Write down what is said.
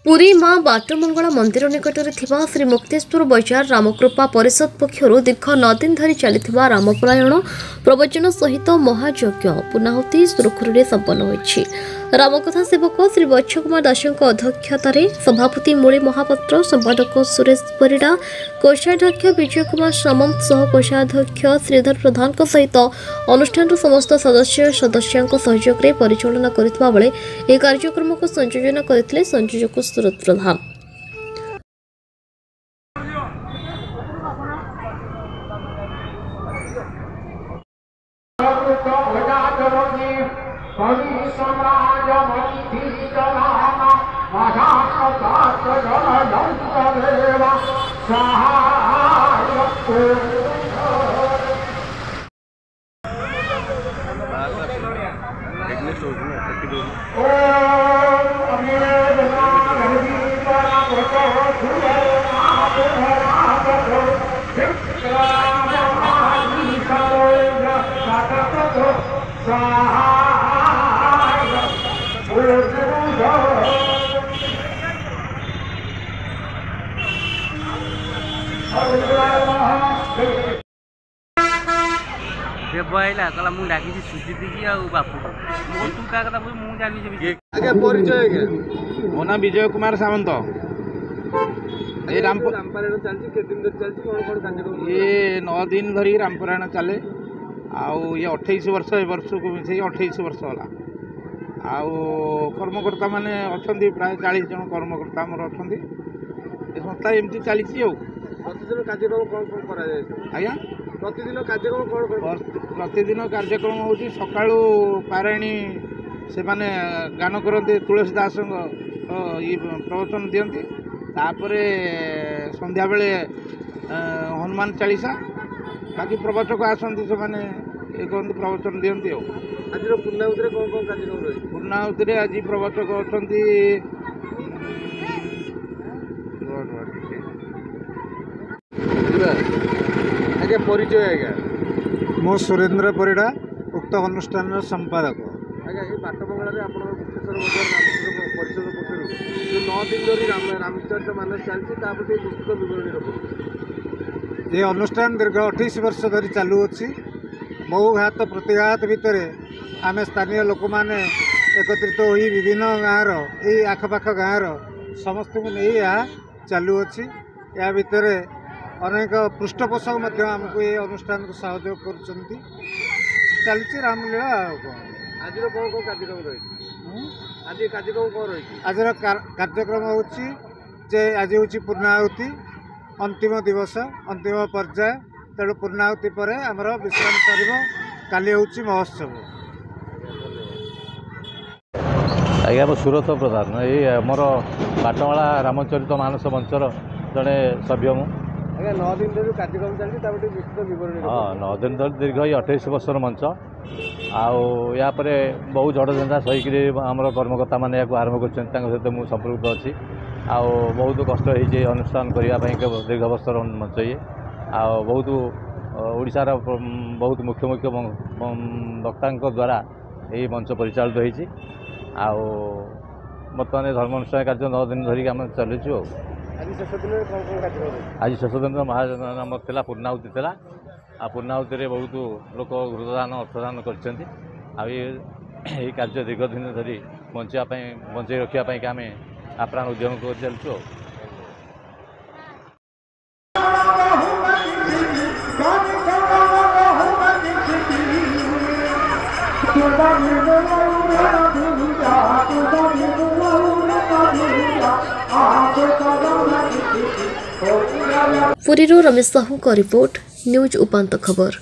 पुरी माँ बाटमंगला मंदिर निकटରେ ଥିବା श्री मुक्तेश्वर बजार रामकृपा परिषद पक्षर दीर्घ 9 दिन धरी चलिथिबा रामपरायण प्रवचन सहित महायज्ञ पूर्णाहुति सुरखुरी संपन्न होइछि। रामकथा सेवक श्री बच्छ कुमार दासଙ୍କ अध्यक्षतार सभापति मुली महापात्र, संपादक सुरेश परिडा, कोषाध्यक्ष विजय कुमार सामंत सह कोषाध्यक्ष श्रीधर प्रधान सहित अनुष्ठान समस्त सदस्यों सहयोग में परिचालन करथिबा बेले ए कार्यक्रम को संयोजन करथिले संयोजक सुरत प्रधान। देवला कला मु डाकी सुजीत की आ बापू मो तू का कथा मु जानि जे आगे परिचय आगे मो नाम विजय कुमार सामंत। ये रामपरायण चलती के दिन चलती कोन कोन कार्यक्रम ये 9 दिन धरी रामपरायण चले आउ ये 28 वर्ष ए वर्ष को मिसे 28 वर्ष होला आउ कर्मकर्ता माने अछंती प्राय 40 जन कर्मकर्ता हमर अछंती ए संस्था एमती चली छी। प्रतिदिन कार्यक्रम कोन कोन करा जाय आज्ञा प्रतिदिन कार्यक्रम कोन प्रतिदिन कार्यक्रम होची सकाळू पारायणी से माने गान करते तुलसी दास ये प्रवचन दियंती तापरे संध्या बेले हनुमान चालीसा बाकी प्रवचक आसंती से माने एक प्रवचन दियंती। आज पूर्णाहुति रे कोन कोन कार्यक्रम रही पूर्णाहुति रे आज प्रवचक अछंती आगे परिचय आज्ञा मो सुरेंद्र परिडा उक्त अनुष्ठान संपादक। आज्ञा ये बाटमंगला आप परिषद पक्ष जो 9 दिन धरी रामचरित मानस चलती विस्तृत विवरणी रख ये अनुष्ठान दीर्घ 28 वर्ष धरी चालू अच्छी। बहुघात प्रतिघात भितर आम स्थानीय लोक मैंने एकत्रित हो विभिन्न गाँव यही आखपाख गाँव समस्त को नहीं यह चालू अच्छी। या भितर अनेक पृष्ठपोषक आमको ये अनुष्ठान को सहयोग कर चलती रामलीला। आज कौन कौन कार्यक्रम रही आज कार्यक्रम कौन रही आज कार्यक्रम होची जे आज होची पूर्णाहुति अंतिम दिवस अंतिम पर्याय तेणु पूर्णाहुति पर आमर विश्राम कर काली होची महोत्सव। आज्ञा मो सुरत प्रधान ये आमर बाटमंगला रामचरित मानस मंचर जड़े सभ्य मु 9 दिन धरी कार्यक्रम चलती विस्तृत विवरणी हाँ 9 दिन धरी दीर्घ 28 वर्षर मंच या बहु झड़ झंझा सहीकि आमर कर्मकर्ता मैंने आरंभ कर सहित मुझे संपृक्त अच्छी बहुत कष्ट होती अनुष्ठान करने दीर्घ वर्षर मंच ये बहुत ओडिशार बहुत मुख्य मुख्य वक्ता द्वारा यही मंच परिचालित होती बर्तमान धर्म अनुष्ठान कार्य 9 दिन धरिक आम चलुचु। आज शेष दिन महानाम था पूर्णाहुति था पूर्णाहुति बहुत लोक गृहदान अर्थदान कर कार्य दीर्घ दिन धरी बंचाई रखापी आम आप्राण उद्यम कर चलुँ। पुरी रमेश साहू का रिपोर्ट न्यूज उपांत खबर।